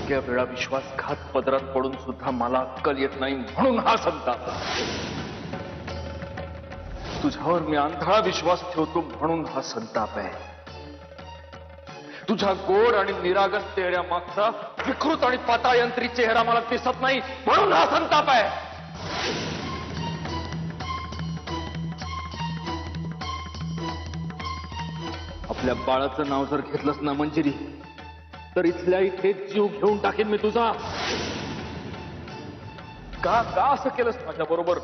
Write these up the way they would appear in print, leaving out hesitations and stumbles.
इतक्या वेळा विश्वासघात पदरात पडून सुद्धा मला अक्कल येत नाही, म्हणून हा संताप. तुझ्यावर मी आंधळा विश्वास ठेवतो म्हणून हा संताप आहे. तुझ्या गोड आणि निरागस चेहऱ्यामागचा विकृत आणि पाताळयंत्री चेहरा मला दिसत नाही, म्हणून हा संताप आहे. आपल्या बाळाचं नाव जर घेतलंस ना मंजिरी, तर इथल्या इथे जीव घेऊन टाकेन मी तुझा. का का असं केलंस माझ्या बरोबर?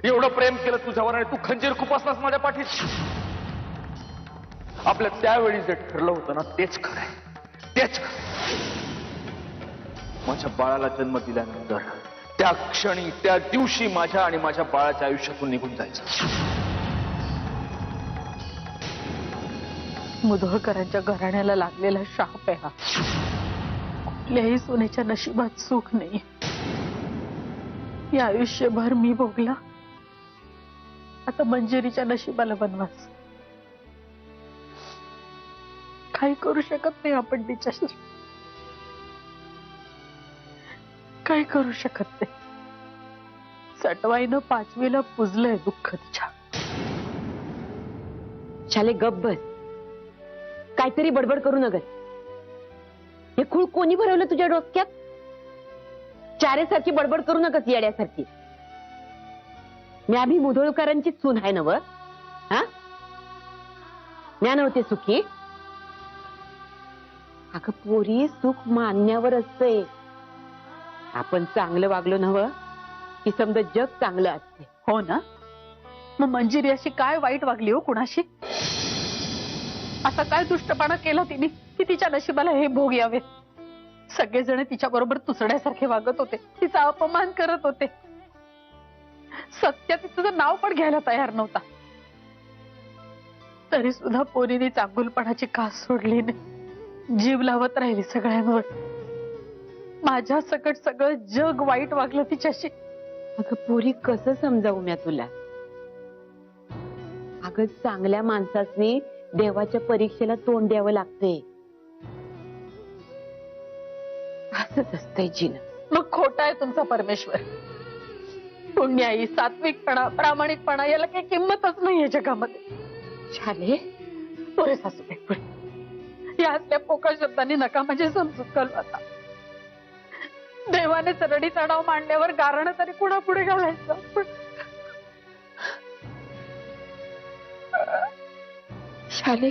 एवढं प्रेम केलं तुझ्यावर आणि तू खंजीर खुपसलास माझ्या पाठीत. आपल्या त्यावेळी जे ठरलं होतं ना तेच खरंय, तेच खरंय. माझ्या बाळाला जन्म दिल्यानंतर त्या क्षणी त्या दिवशी माझ्या आणि माझ्या बाळाच्या आयुष्यातून निघून जायचं. मुधोळकरांच्या घराण्याला लागलेला शाप आहे हा. कुठल्याही सुनेच्या नशिबात सुख नाही. या आयुष्यभर मी भोगला, आता मंजिरीच्या नशिबाला बनवास. काही करू शकत नाही आपण तिच्याशी, काही करू शकत नाही. सटवाईनं 5वीला पुजलंय दुःख तिच्या. शाले गप्प बस, काहीतरी बडबड करू नका. हे खूळ कोणी भरवलं तुझ्या डोक्यात? चारेसारखी बडबड करू नका येड्यासारखी. मी आम्ही मुधोळकरांची सून आहे नव, हा? म्या नव्हते सुखी. अगं पोरी, सुख मानण्यावर असते. आपण चांगलं वागलो नव की समजा जग चांगलं असते. हो ना? मग मंजिरी अशी काय वाईट वागली हो कुणाशी? असा काय दुष्टपणा केला तिने की तिच्या नशिबाला हे भोग यावे? सगळेजण तिच्या बरोबर तुसड्यासारखे वागत होते, तिचा अपमान करत होते. सत्य तिचं नाव पण घ्यायला तयार नव्हता. तरी सुद्धा पोरीने चांगुलपणाची कास सोडली नाही, जीव लावत राहिली सगळ्यांवर. माझ्या सकट सगळं जग वाईट वागलं तिच्याशी. अगं पोरी, कसं समजावू म्या तुला? अगं चांगल्या माणसाने देवाच्या परीक्षेला तोंड द्यावं लागते. असंच असतंय जीवन. मग खोटा आहे तुमचा परमेश्वर. पुण्याई, सात्विकपणा, प्रामाणिकपणा याला काही किंमतच नाहीये जगामध्ये. झाले पुरे सासूबाई, पुरे. या असल्या पोकळ शब्दांनी नका म्हणजे समजूत करू. आता देवाने सरडीचा डाव मांडल्यावर गारणं तरी कुणा पुढे घालायचं? शाले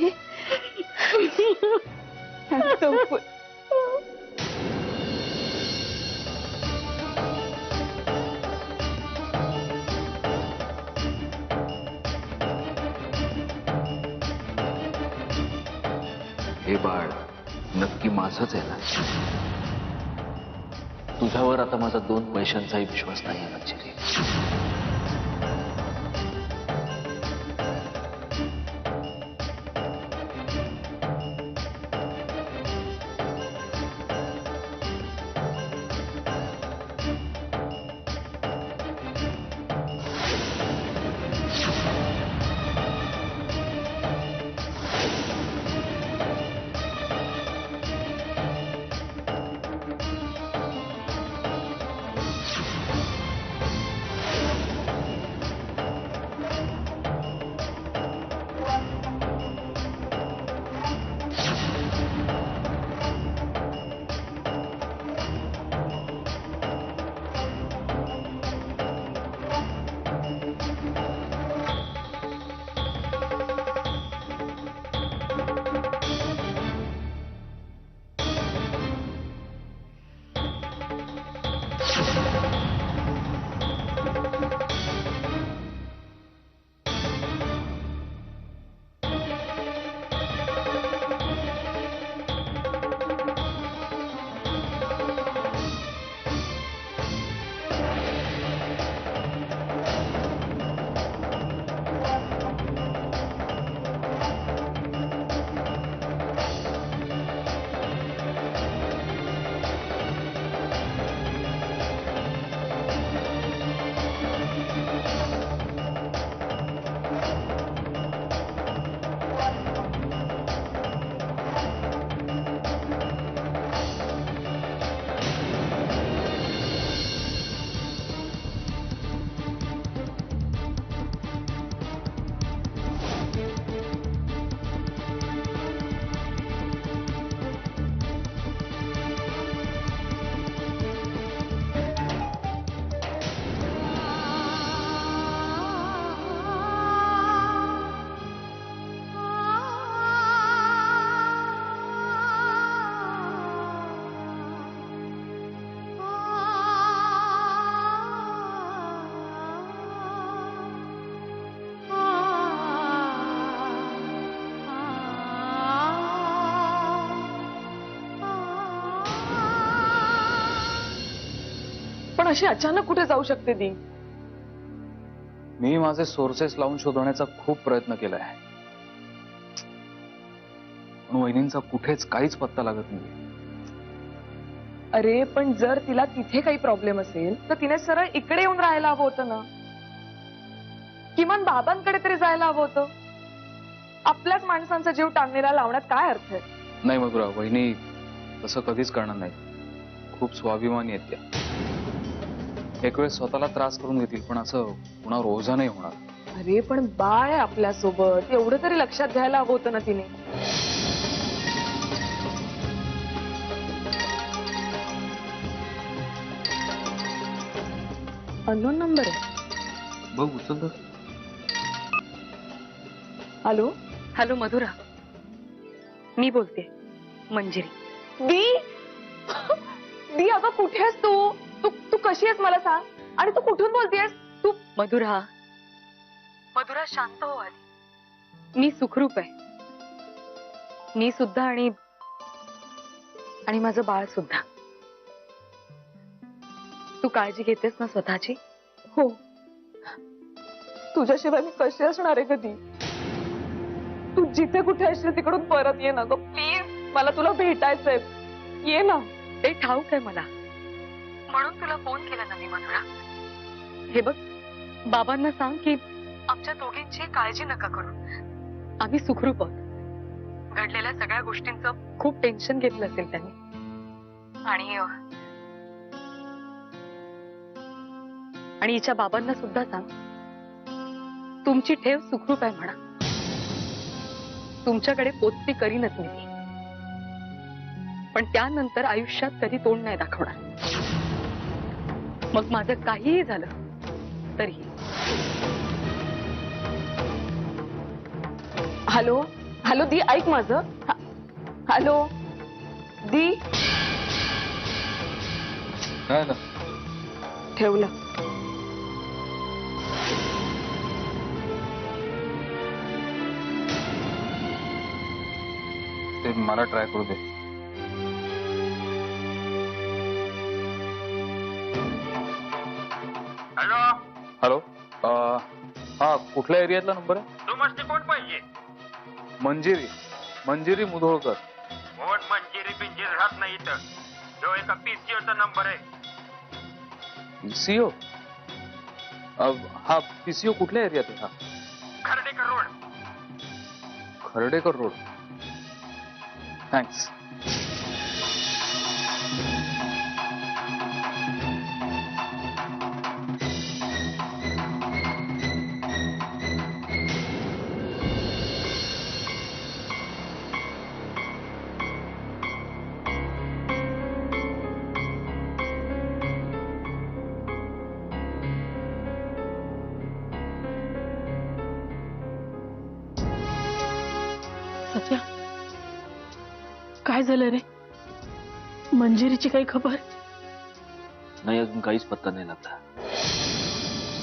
हे बाळ नक्की माझंच आहे ना? तुझ्यावर आता माझा 2 पैशांचाही विश्वास नाही आहे मंजिरी. पण अशी अचानक कुठे जाऊ शकते ती? मी माझे सोर्सेस लावून शोधण्याचा खूप प्रयत्न केलाय, पण वहिनींचा कुठेच काहीच पत्ता लागत नाही. अरे पण जर तिला तिथे काही प्रॉब्लेम असेल तर तिने सरळ इकडे येऊन राहायला हवं होतं ना. किमान बाबांकडे तरी जायला हवं होतं. आपल्याच माणसांचा जीव टांगणीला लावण्यात काय अर्थ आहे? नाही मधुरा, वहिनी तसं कधीच करणार नाही. खूप स्वाभिमानी आहेत त्या. एक वेळ स्वतःला त्रास करून घेतील, पण असं कुणावर ओझा नाही होणार. अरे पण बाळ आहे आपल्यासोबत, एवढं तरी लक्षात घ्यायला हवं होतं ना तिने. अननोन नंबर आहे. बघ उचल तर. हॅलो हॅलो मधुरा, मी बोलते मंजिरी. दी. दी अगं कुठे आहेस तू? तू तू कशी आहेस मला सांग. आणि तू कुठून बोलतेस? तू मधुरा, मधुरा शांत हो आधी. मी सुखरूप आहे. मी सुद्धा आणि माझं बाळ सुद्धा. तू काळजी घेतेस ना स्वतःची? हो. तुझ्याशिवाय मी कशी असणार आहे कधी? तू जिथे कुठे असशील तिकडून परत ये ना ग प्लीज. मला तुला भेटायचंय. ये ना. ते ठाऊक आहे मला, म्हणून तुला फोन केला ना मी मधुरा. हे बघ, बाबांना सांग की आमच्या दोघींची काळजी नका करू. आम्ही सुखरूप आहोत. घडलेल्या सगळ्या गोष्टींचं खूप टेन्शन घेतलं असेल त्यांनी. आणि हिच्या बाबांना सुद्धा सांग, तुमची ठेव सुखरूप आहे म्हणा. तुमच्याकडे पोचती करीनच मी ती, पण त्यानंतर आयुष्यात कधी तोंड नाही दाखवणार. मग माझं काहीही झालं तरी. हॅलो हॅलो दी, ऐक माझं. हॅलो दी. काय ना ठेवलं. ते मला ट्राय करू दे. Hello, hello. हा कुठल्या एरियातला नंबर आहे? तू मस्ती कोण पाहिजे? मंजिरी. मंजिरी मुधोळकर. कोण मंजिरी बिंजिरी राहत नाही इथं. जो एका पीसीओचा नंबर आहे. पीसीओ? हा पीसीओ कुठल्या एरियात आहे? हा Khardekar road. Khardekar road. Thanks. Satya, काय झालं रे? मंजिरीची काही खबर? नाही, अजून काहीच पत्ता नाही लागला.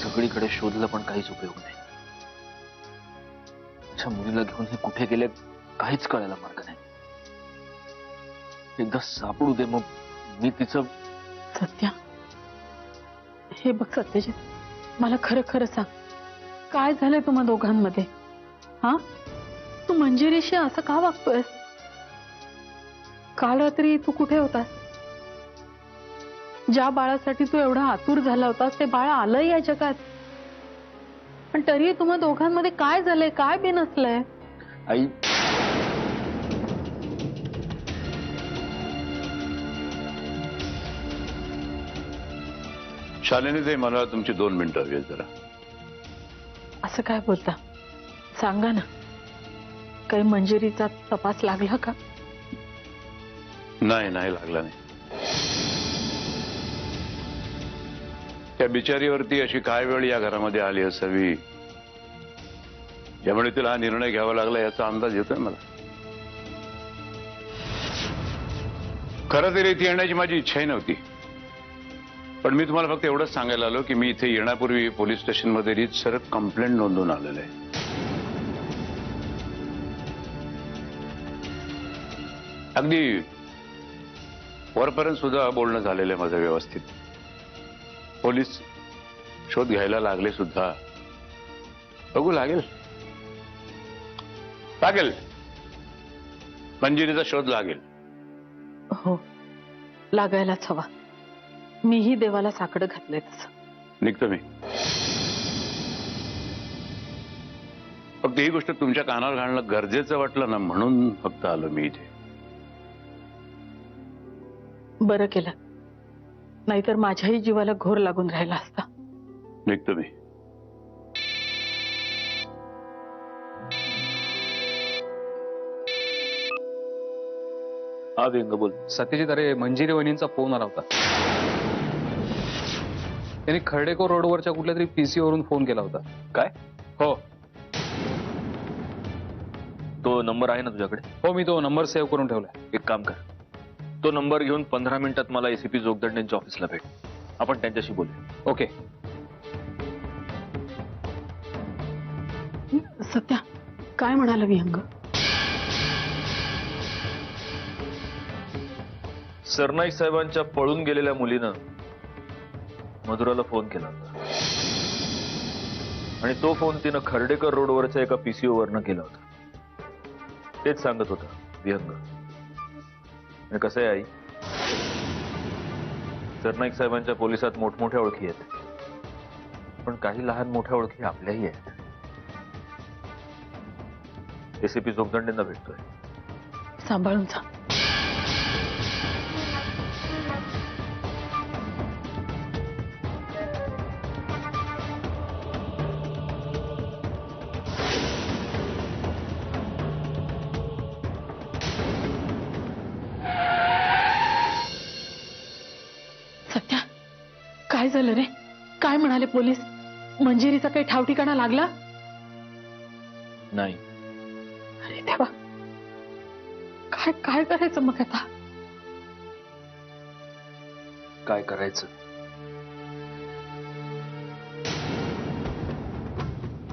सगळीकडे शोधलं पण काहीच उपयोग नाही. माझ्या मुलीला घेऊन हे कुठे गेले काहीच कळायला मार्ग नाही. एकदा सापडू दे, मग मी तिचं. सत्या, हे बघ सत्यजित, मला खरं खरं सांग, काय झालंय तुम्हा दोघांमध्ये? हा, तू मंजिरीशी असं का वागतोयस? काल रात्री तू कुठे होतास? ज्या बाळासाठी तू एवढा आतुर झाला होतास ते बाळ आलंय या जगात, पण तरी तुम्हा दोघांमध्ये काय झालंय? काय बिनसलंय? आई, शालिनी ताई, मला तुमची 2 मिनिटं हवी आहेत जरा. असं काय बोलता? सांगा ना, काही मंजिरीचा तपास लागला का? नाही लागला नाही. त्या बिचारीवरती अशी काय वेळ या घरामध्ये आली असावी ज्यामुळे तिला हा निर्णय घ्यावा लागला याचा अंदाज येतोय मला. खरं तर इथे येण्याची माझी इच्छाही नव्हती, पण मी तुम्हाला फक्त एवढंच सांगायला आलो की मी इथे येण्यापूर्वी पोलीस स्टेशनमध्ये रीतसर कंप्लेंट नोंदवून आलेलं आहे. अगदी वरपर्यंत सुद्धा बोलणं झालेलं आहे माझं व्यवस्थित. पोलीस शोध घ्यायला लागले सुद्धा. बघू लागेल लागेल मंजिरीचा शोध लागेल. हो, लागायलाच हवा. मीही देवाला साकडं घातलंय तसं. निघतो मी. फक्त ही गोष्ट तुमच्या कानावर घालणं गरजेचं वाटलं ना, म्हणून फक्त आलो मी इथे. बरं केलं, नाहीतर माझ्याही जीवाला घोर लागून राहिला असता. निघतो मी. हा व्यंग बोल. सत्यजित, अरे मंजिरी वहिनींचा फोन आला होता. त्यांनी खर्डेकोर रोडवरच्या कुठल्या तरी पीसी वरून फोन केला होता. काय? हो तो नंबर आहे ना तुझ्याकडे? हो, मी तो नंबर सेव्ह करून ठेवलाय. एक काम कर, तो नंबर घेऊन 15 मिनिटात मला एसीपी जोगदंड यांच्या ऑफिसला भेट. आपण त्यांच्याशी बोलू. ओके. सत्या, काय म्हणाला विहंग? सरनाईक साहेबांच्या पळून गेलेल्या मुलीनं मधुराला फोन केला होता आणि तो फोन तिनं खर्डेकर रोडवरच्या एका पीसीओ वरनं केला होता. तेच सांगत होता विहंग. आणि कसं आहे आई, सरनाईक साहेबांच्या पोलिसात मोठमोठ्या ओळखी आहेत, पण काही लहान मोठ्या ओळखी आपल्याही आहेत. एसीपी जोगदंडेंना भेटतोय. सांभाळून जा. सत्या, काय झालं रे? काय म्हणाले पोलीस? मंजिरीचा काही ठाव ठिकाणा लागला? नाही. अरे देवा, काय काय करायचं मग आता? काय करायचं?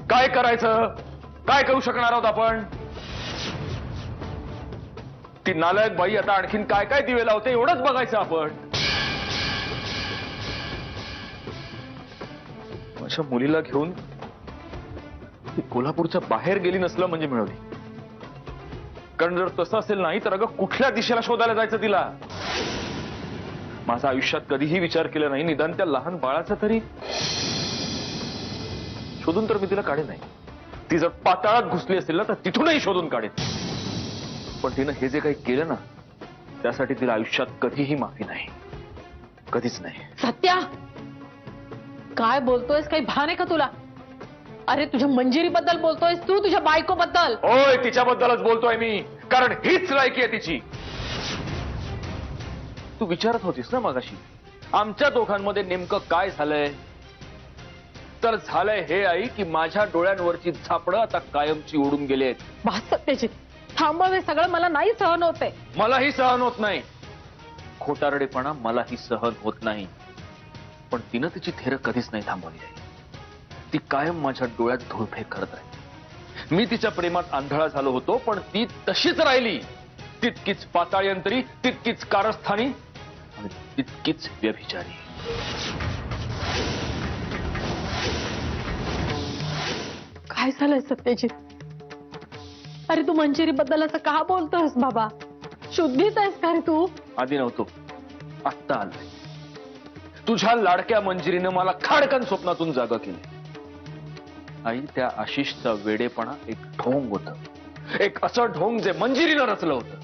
काय करायचं? काय करू शकणार आहोत आपण? ती नालायक बाई आता आणखीन काय काय दिवे लावते एवढंच बघायचं आपण. माझ्या मुलीला घेऊन ती कोल्हापूरच्या बाहेर गेली नसलं म्हणजे मिळवली. कारण जर तसं असेल नाही तर अगं कुठल्या दिशेला शोधायला जायचं तिला? माझा आयुष्यात कधीही विचार केला नाही, निदान त्या लहान बाळाचा तरी शोधून तर मी तिला काढेन नाही. ती जर पाताळात घुसली असेल ना तर तिथूनही शोधून काढेन. पण तिनं हे जे काही केलं ना, त्यासाठी तिला आयुष्यात कधीही माफी नाही, कधीच नाही. सत्या, काय बोलतोयस? काही भान आहे का तुला? अरे तुझ्या मंजिरी बद्दल बोलतोयस तू, तुझ्या बायको बद्दल? होय, तिच्याबद्दलच बोलतोय मी, कारण हीच लायकी आहे तिची. तू विचारत होतीस ना मगाशी आमच्या दोघांमध्ये नेमकं काय झालंय? तर झालंय हे आई की माझ्या डोळ्यांवरची झापडं आता कायमची उडून गेली आहेत. बास सत्याची, थांबव हे सगळं. मला नाही सहन होते. मलाही सहन होत नाही. खोटारडेपणा मलाही सहन होत नाही. पण तिनं तिची थेर कधीच नाही थांबवली आहे. ती कायम माझ्या डोळ्यात धूळफेक करत आहे. मी तिच्या प्रेमात आंधळा झालो होतो, पण ती तशीच राहिली. तितकीच पाताळयंत्री, तितकीच कारस्थानी आणि तितकीच व्यभिचारी. काय झालंय सत्याजित? अरे तू मंजिरी बद्दल असं का बोलतोस बाबा? शुद्धीत आहेस का रे तू? आधी नव्हतो, आत्ता आलोय. तुझ्या लाडक्या मंजिरीनं मला खाडकन स्वप्नातून जागा केली. आई, त्या आशिषचा वेडेपणा एक ढोंग होतं. एक असं ढोंग जे मंजिरीनं रचलं होतं.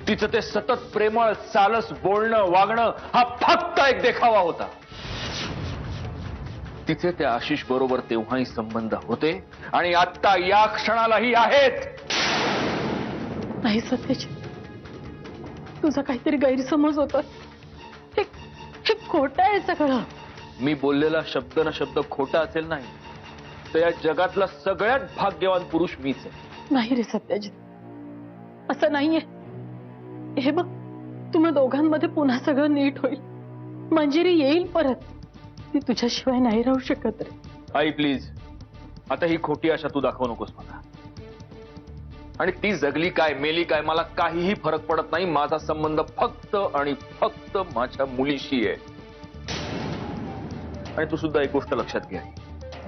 तिचं ते सतत प्रेमळ सालस बोलणं वागणं हा फक्त एक देखावा होता. तिचे त्या आशिष बरोबर तेव्हाही संबंध होते आणि आता या क्षणालाही आहेत. नाही सत्याजित, तुझा काहीतरी गैरसमज होतोय. हे खोटं आहे सगळं. मी बोललेला शब्द न शब्द खोटा असेल नाही तर या जगातला सगळ्यात भाग्यवान पुरुष मीच आहे. नाही रे सत्याजित, असं नाहीये. हे बघ, तुम्हा दोघांमध्ये पुन्हा सगळं नीट होईल. मंजिरी येईल परत. ती तुझ्याशिवाय नाही राहू शकत रे. आई प्लीज, आता ही खोटी आशा तू दाखवू नकोस मला. आणि ती जगली काय मेली काय मला काहीही फरक पडत नाही. माझा संबंध फक्त आणि फक्त माझ्या मुलीशी आहे. आणि तू सुद्धा एक गोष्ट लक्षात घे,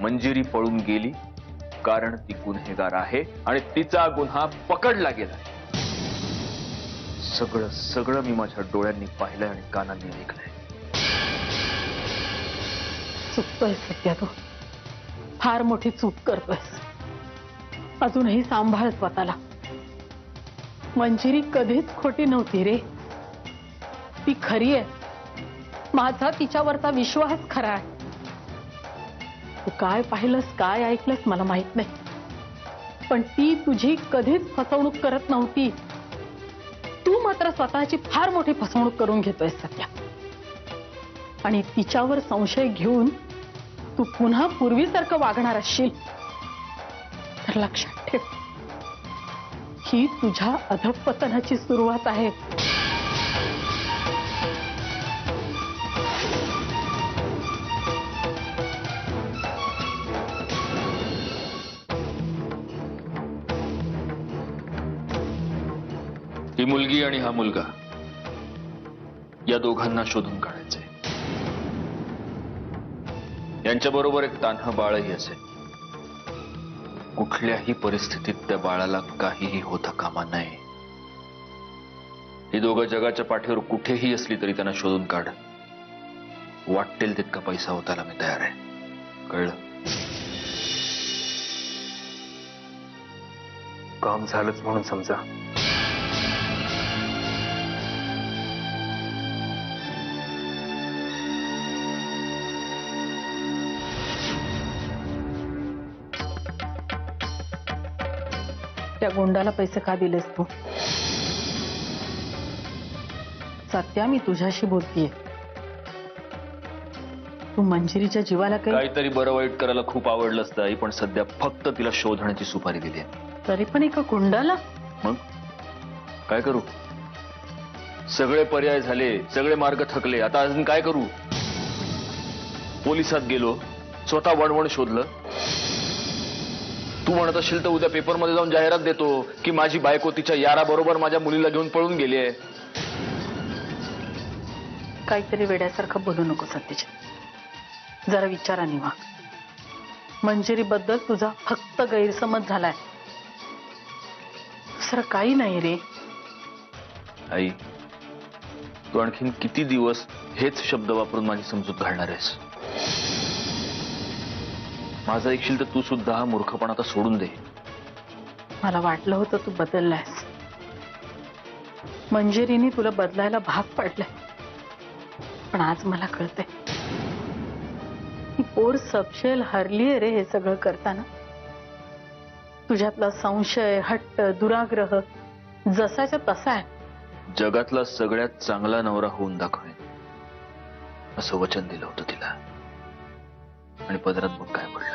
मंजिरी पळून गेली कारण ती गुन्हेगार आहे आणि तिचा गुन्हा पकडला गेला. सगळं सगळं मी माझ्या डोळ्यांनी पाहिलंय आणि कानांनी ऐकलंय. चुकतोय सध्या तू, फार मोठी चूक करतोयस. अजूनही सांभाळ स्वतःला. मंजिरी कधीच खोटी नव्हती रे, ती खरी आहे. माझा तिच्यावरचा विश्वास खरा आहे. तू काय पाहिलंस काय ऐकलंस मला माहित नाही, पण ती तुझी कधीच फसवणूक करत नव्हती. तू मात्र स्वतःची फार मोठी फसवणूक करून घेतोय सध्या. आणि तिच्यावर संशय घेऊन तू पुन्हा पूर्वीसारखं वागणार असशील तर लक्षात ठेव, ही तुझ्या अधःपतनाची सुरुवात आहे. ही मुलगी आणि हा मुलगा या दोघांना शोधून काढायचंय. यांच्याबरोबर एक तान्हं बाळही असेल. कुठल्याही परिस्थितीत त्या बाळाला काहीही होता कामा नये. ही दोघं जगाच्या पाठीवर कुठेही असली तरी त्यांना शोधून काढ. वाटेल तितका पैसा होताला मी तयार आहे. कळलं? काम झालंच म्हणून समजा. त्या गुंडाला पैसे का दिलेस तू? सत्या, मी तुझ्याशी बोलतीये. तू मंजिरीच्या जीवाला काही काहीतरी बरं वाईट करायला खूप आवडलं असतं आई, पण सध्या फक्त तिला शोधण्याची सुपारी दिली आहे. तरी पण एका गुंडाला? मग काय करू? सगळे पर्याय झाले, सगळे मार्ग थकले. आता अजून काय करू? पोलिसात गेलो, स्वतः वणवण शोधलं. तू म्हणत असशील तर उद्या पेपरमध्ये जाऊन जाहिरात देतो की माझी बायको तिच्या याराबरोबर माझ्या मुलीला घेऊन पळून गेली आहे. काहीतरी वेड्यासारखं बोलू नको सतीश. जरा विचाराने वाग. मंजिरी बद्दल तुझा फक्त गैरसमज झालाय, दुसरं काही नाही रे. आई, तू आणखीन किती दिवस हेच शब्द वापरून माझी समजूत घालणार आहेस? माझं ऐकशील तर तू सुद्धा हा मूर्खपणा आता सोडून दे. मला वाटलं होतं तू बदललायस. मंजिरीने तुला बदलायला भाग पाडलाय, पण आज मला कळतंय ही पोर सबशेल हरलीये रे. हे सगळं करताना तुझ्यातला संशय, हट्ट, दुराग्रह जसाच्या तसा आहे. जगातला सगळ्यात चांगला नवरा होऊन दाखवेन असं वचन दिलं होतं तिला, आणि पदरात मग काय पडलं?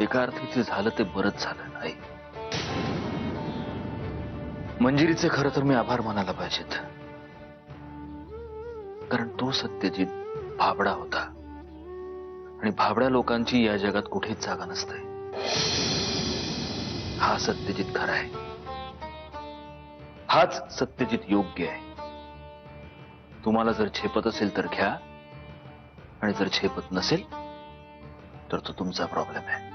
एका अर्थी जे झालं ते बरंच झालं नाही. मंजिरीचे खरं तर मी आभार मानायला पाहिजेत, कारण तो सत्यजित भाबडा होता, आणि भाबड्या लोकांची या जगात कुठेच जागा नसते. हा सत्यजित खरा आहे, हाच सत्यजित योग्य आहे. तुम्हाला जर झेपत असेल तर घ्या, आणि जर झेपत नसेल तर तो तुमचा प्रॉब्लेम आहे.